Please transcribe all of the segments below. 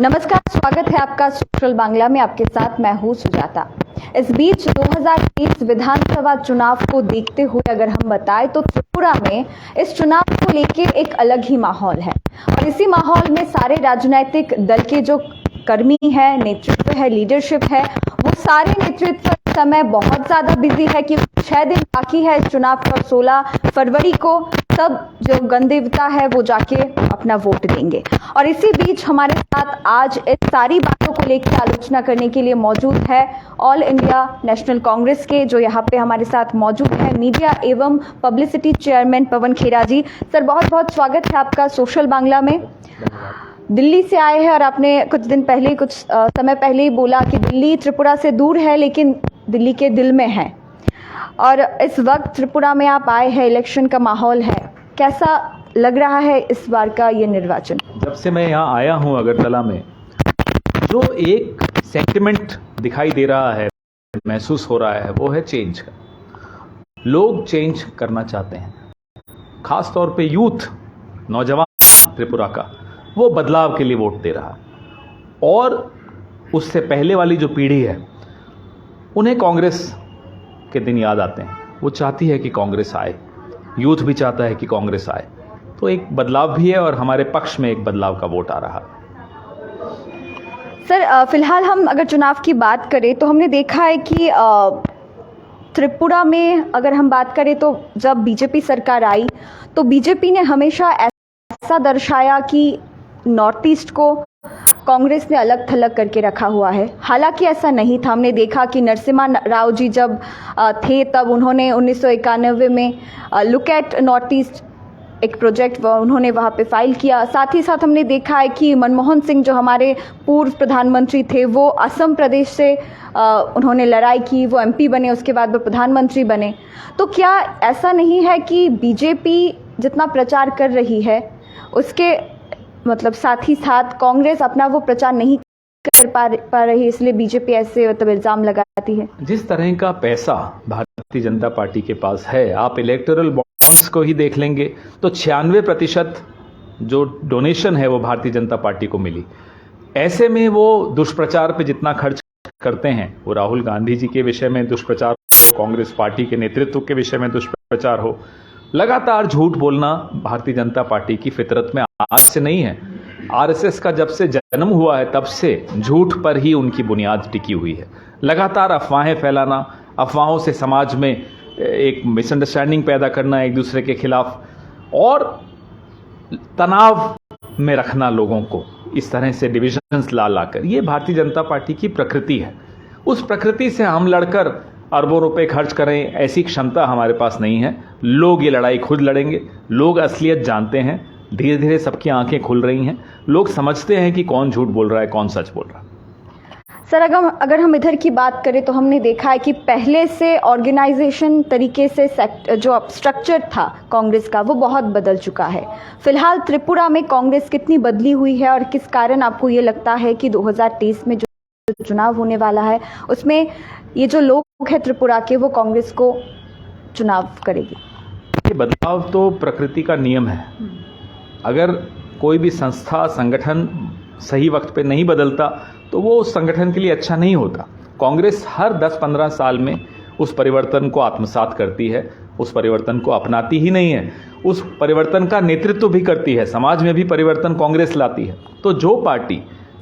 नमस्कार, स्वागत है आपका सोशल बांग्ला में। आपके साथ मैं हूँ सुजाता। इस बीच 2023 विधानसभा चुनाव को देखते हुए अगर हम बताएं तो त्रिपुरा में इस चुनाव को लेके एक अलग ही माहौल है और इसी माहौल में सारे राजनीतिक दल के जो कर्मी है, नेतृत्व है, लीडरशिप है, वो सारे नेतृत्व इस समय बहुत ज़्यादा बिजी है कि 6 दिन बाकी है इस चुनाव पर। 16 फरवरी को सब जो गणदेवता है वो जाके अपना वोट देंगे और इसी बीच हमारे साथ आज इस सारी बातों को लेकर आलोचना करने के लिए मौजूद है ऑल इंडिया नेशनल कांग्रेस के, जो यहाँ पे हमारे साथ मौजूद है, मीडिया एवं पब्लिसिटी चेयरमैन पवन खेरा जी। सर, बहुत बहुत स्वागत है आपका सोशल बांग्ला में। दिल्ली से आए हैं और आपने कुछ समय पहले ही बोला कि दिल्ली त्रिपुरा से दूर है लेकिन दिल्ली के दिल में है, और इस वक्त त्रिपुरा में आप आए हैं, इलेक्शन का माहौल है, कैसा लग रहा है इस बार का ये निर्वाचन? जब से मैं यहाँ आया हूँ अगरतला में, जो एक सेंटिमेंट दिखाई दे रहा है, महसूस हो रहा है, वो है चेंज का। लोग चेंज करना चाहते हैं, खास तौर पे यूथ, नौजवान त्रिपुरा का, वो बदलाव के लिए वोट दे रहा। और उससे पहले वाली जो पीढ़ी है, उन्हें कांग्रेस के दिन याद आते हैं। वो चाहती है कि कांग्रेस आए, यूथ भी चाहता है कि कांग्रेस आए, तो एक बदलाव भी है और हमारे पक्ष में एक बदलाव का वोट आ रहा है। सर, फिलहाल हम अगर चुनाव की बात करें तो हमने देखा है कि त्रिपुरा में अगर हम बात करें तो जब बीजेपी सरकार आई तो बीजेपी ने हमेशा ऐसा दर्शाया कि नॉर्थ ईस्ट को कांग्रेस ने अलग थलग करके रखा हुआ है। हालांकि ऐसा नहीं था। हमने देखा कि नरसिम्हा राव जी जब थे तब उन्होंने 1991 में लुक एट नॉर्थ ईस्ट एक प्रोजेक्ट उन्होंने वहाँ पे फाइल किया। साथ ही साथ हमने देखा है कि मनमोहन सिंह जो हमारे पूर्व प्रधानमंत्री थे, वो असम प्रदेश से उन्होंने लड़ाई की, वो एमपी बने, उसके बाद वो प्रधानमंत्री बने। तो क्या ऐसा नहीं है कि बीजेपी जितना प्रचार कर रही है उसके मतलब साथ ही साथ कांग्रेस अपना वो प्रचार नहीं कर पा रही, इसलिए बीजेपी ऐसे मतलब इल्जाम लगाती है? जिस तरह का पैसा भारतीय जनता पार्टी के पास है, आप इलेक्टोरल बॉन्ड्स को ही देख लेंगे तो 96% जो डोनेशन है वो भारतीय जनता पार्टी को मिली। ऐसे में वो दुष्प्रचार पे जितना खर्च करते हैं, वो राहुल गांधी जी के विषय में दुष्प्रचार हो, कांग्रेस पार्टी के नेतृत्व के विषय में दुष्प्रचार हो, लगातार झूठ बोलना भारतीय जनता पार्टी की फितरत में आज से नहीं है। आरएसएस का जब से जन्म हुआ है तब से झूठ पर ही उनकी बुनियाद टिकी हुई है। लगातार अफवाहें फैलाना, अफवाहों से समाज में एक मिसअंडरस्टैंडिंग पैदा करना एक दूसरे के खिलाफ, और तनाव में रखना लोगों को, इस तरह से डिविजन्स ला लाकर, ये भारतीय जनता पार्टी की प्रकृति है। उस प्रकृति से हम लड़कर अरबों रुपए खर्च करें, ऐसी क्षमता हमारे पास नहीं है। लोग ये लड़ाई खुद लड़ेंगे। लोग असलियत जानते हैं, धीरे धीरे सबकी आंखें खुल रही हैं, लोग समझते हैं कि कौन झूठ बोल रहा है, कौन सच बोल रहा है। सर, अगर हम इधर की बात करें तो हमने देखा है कि पहले से ऑर्गेनाइजेशन तरीके से जो स्ट्रक्चर था कांग्रेस का, वो बहुत बदल चुका है। फिलहाल त्रिपुरा में कांग्रेस कितनी बदली हुई है और किस कारण आपको ये लगता है कि 2023 में जो चुनाव होने वाला है उसमें ये जो लोग हैं त्रिपुरा के, वो कांग्रेस को चुनाव करेगी? ये बदलाव तो प्रकृति का नियम है। अगर कोई भी संस्था, संगठन सही वक्त पे नहीं बदलता तो वो उस संगठन के लिए अच्छा नहीं होता। कांग्रेस हर 10-15 साल में उस परिवर्तन को आत्मसात करती है, उस परिवर्तन को अपनाती ही नहीं है, उस परिवर्तन का नेतृत्व भी करती है। समाज में भी परिवर्तन कांग्रेस लाती है। तो जो पार्टी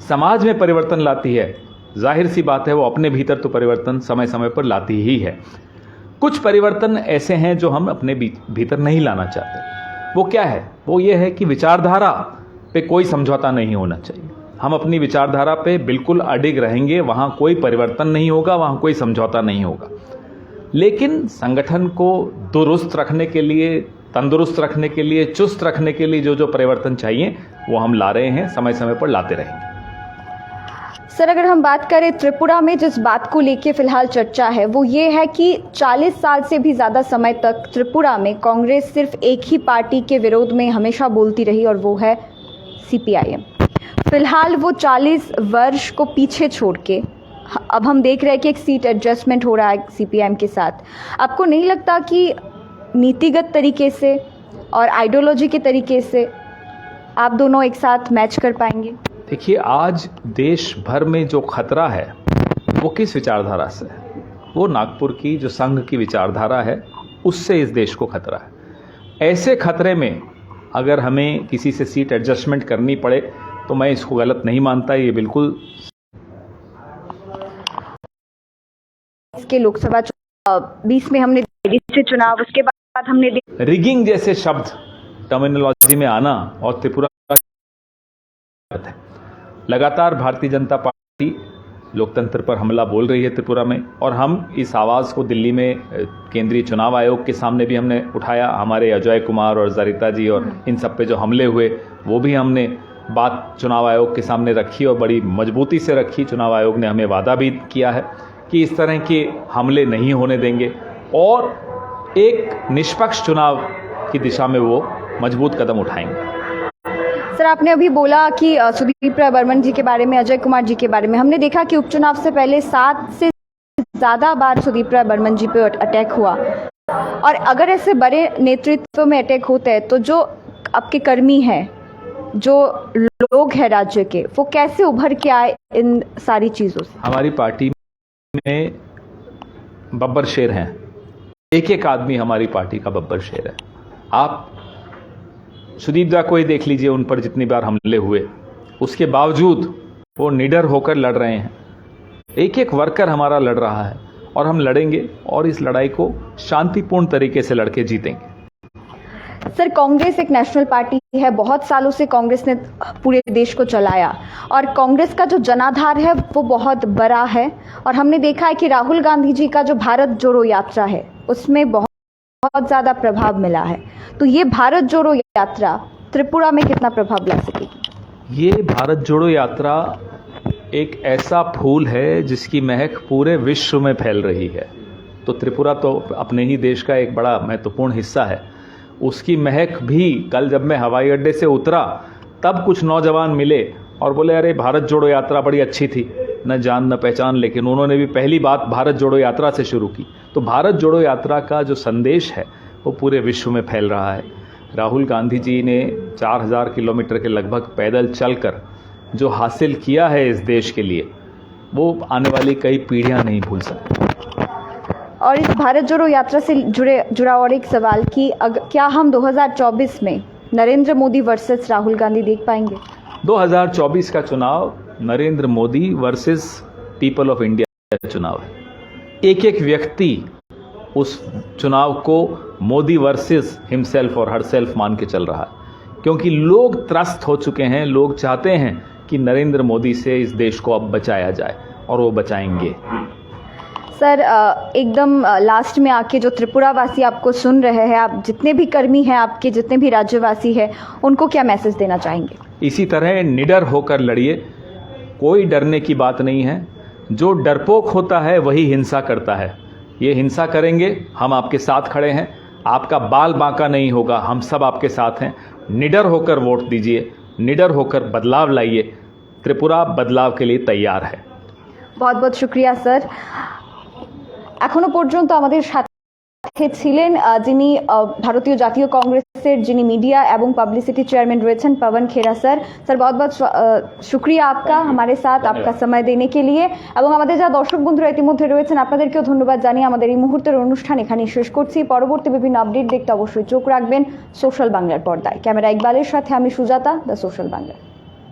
समाज में परिवर्तन लाती है, जाहिर सी बात है वो अपने भीतर तो परिवर्तन समय समय पर लाती ही है। कुछ परिवर्तन ऐसे हैं जो हम अपने भीतर नहीं लाना चाहते। वो क्या है? वो ये है कि विचारधारा पे कोई समझौता नहीं होना चाहिए। हम अपनी विचारधारा पे बिल्कुल अडिग रहेंगे, वहाँ कोई परिवर्तन नहीं होगा, वहाँ कोई समझौता नहीं होगा। लेकिन संगठन को दुरुस्त रखने के लिए, तंदुरुस्त रखने के लिए, चुस्त रखने के लिए जो परिवर्तन चाहिए वो हम ला रहे हैं, समय समय पर लाते रहेंगे। सर, अगर हम बात करें त्रिपुरा में जिस बात को लेके फिलहाल चर्चा है वो ये है कि 40 साल से भी ज़्यादा समय तक त्रिपुरा में कांग्रेस सिर्फ एक ही पार्टी के विरोध में हमेशा बोलती रही और वो है सीपीआईएम। फिलहाल वो 40 वर्ष को पीछे छोड़ के अब हम देख रहे हैं कि एक सीट एडजस्टमेंट हो रहा है सीपीआईएम के साथ। आपको नहीं लगता कि नीतिगत तरीके से और आइडियोलॉजी के तरीके से आप दोनों एक साथ मैच कर पाएंगे? देखिए, आज देश भर में जो खतरा है वो किस विचारधारा से है? वो नागपुर की जो संघ की विचारधारा है उससे इस देश को खतरा है। ऐसे खतरे में अगर हमें किसी से सीट एडजस्टमेंट करनी पड़े तो मैं इसको गलत नहीं मानता। ये बिल्कुल इसके लोकसभा 20 में हमने से चुनाव, उसके बाद हमने रिगिंग जैसे शब्द टर्मिनोलॉजी में आना और त्रिपुरा है। लगातार भारतीय जनता पार्टी लोकतंत्र पर हमला बोल रही है त्रिपुरा में, और हम इस आवाज़ को दिल्ली में केंद्रीय चुनाव आयोग के सामने भी हमने उठाया। हमारे अजय कुमार और जरिता जी और इन सब पे जो हमले हुए वो भी हमने बात चुनाव आयोग के सामने रखी और बड़ी मजबूती से रखी। चुनाव आयोग ने हमें वादा भी किया है कि इस तरह के हमले नहीं होने देंगे और एक निष्पक्ष चुनाव की दिशा में वो मजबूत कदम उठाएंगे। सर, आपने अभी बोला कि सुदीप राय बर्मन जी के बारे में, अजय कुमार जी के बारे में। हमने देखा कि उपचुनाव से पहले 7 से ज़्यादा बार सुदीप राय बर्मन जी पे अटैक हुआ, और अगर ऐसे बड़े नेतृत्व में अटैक होते हैं तो जो आपके कर्मी हैं, जो लोग हैं राज्य के, वो कैसे उभर के आए इन सारी चीज़ों से? हमारी पार्टी में बब्बर शेर हैं, एक एक आदमी हमारी पार्टी का बब्बर शेर है। आप सुदीप दा को ही देख लीजिए, उन पर जितनी बार हमले हुए उसके बावजूद वो निडर होकर लड़ रहे हैं। एक एक वर्कर हमारा लड़ रहा है और हम लड़ेंगे और इस लड़ाई को शांतिपूर्ण तरीके से लड़के जीतेंगे। सर, कांग्रेस एक नेशनल पार्टी है, बहुत सालों से कांग्रेस ने पूरे देश को चलाया और कांग्रेस का जो जनाधार है वो बहुत बड़ा है, और हमने देखा है कि राहुल गांधी जी का जो भारत जोड़ो यात्रा है उसमें बहुत ज़्यादा प्रभाव मिला है। तो ये भारत जोड़ो यात्रा त्रिपुरा में कितना प्रभाव ला सकेगी? ये भारत जोड़ो यात्रा एक ऐसा फूल है जिसकी महक पूरे विश्व में फैल रही है। तो त्रिपुरा तो अपने ही देश का एक बड़ा महत्वपूर्ण हिस्सा है। उसकी महक भी, कल जब मैं हवाई अड्डे से उतरा तब कुछ नौजवान मिले और बोले, अरे भारत जोड़ो यात्रा बड़ी अच्छी थी, न जान न पहचान, लेकिन उन्होंने भी पहली बात भारत जोड़ो यात्रा से शुरू की। तो भारत जोड़ो यात्रा का जो संदेश है वो पूरे विश्व में फैल रहा है। राहुल गांधी जी ने 4000 किलोमीटर के लगभग पैदल चलकर जो हासिल किया है इस देश के लिए, वो आने वाली कई पीढ़ियां नहीं भूल सकती। और इस भारत जोड़ो यात्रा से जुड़ा और एक सवाल कि क्या हम 2024 में नरेंद्र मोदी वर्सेस राहुल गांधी देख पाएंगे? 2024 का चुनाव Narendra Modi versus people of India का चुनाव है। एक एक व्यक्ति उस चुनाव को मोदी वर्सेस हिमसेल्फ और हरसेल्फ मान के चल रहा है, क्योंकि लोग त्रस्त हो चुके हैं। लोग चाहते हैं कि नरेंद्र मोदी से इस देश को अब बचाया जाए, और वो बचाएंगे। सर, एकदम लास्ट में आके जो त्रिपुरा वासी आपको सुन रहे हैं, आप जितने भी कर्मी हैं, आपके जितने भी राज्यवासी हैं, उनको क्या मैसेज देना चाहेंगे? इसी तरह निडर होकर लड़िए, कोई डरने की बात नहीं है। जो डरपोक होता है वही हिंसा करता है। ये हिंसा करेंगे, हम आपके साथ खड़े हैं, आपका बाल बांका नहीं होगा, हम सब आपके साथ हैं। निडर होकर वोट दीजिए, निडर होकर बदलाव लाइए। त्रिपुरा बदलाव के लिए तैयार है। बहुत बहुत शुक्रिया सर। এখনো পর্যন্ত আমাদের সাথে ছিলেন যিনি ভারতীয় জাতীয় কংগ্রেসের যিনি মিডিয়া এবং পাবলিसिटी चेयरमैन রয়েছেন पवन खेरा सर। सर, बहुत बहुत शुक्रिया आपका हमारे साथ आपका समय देने के लिए, এবং আমাদের যারা দর্শক বন্ধুরা ইতিমধ্যে রয়েছেন আপনাদেরকেও ধন্যবাদ জানিয়ে আমাদের এই মুহূর্তের অনুষ্ঠান এখানেই শেষ করছি। পরবর্তী বিভিন্ন আপডেট দেখতে অবশ্যই চোখ রাখবেন সোশ্যাল বাংলার পর্দায়। ক্যামেরা ইকবালের সাথে আমি সুজাতা, দ্য সোশ্যাল বাংলা।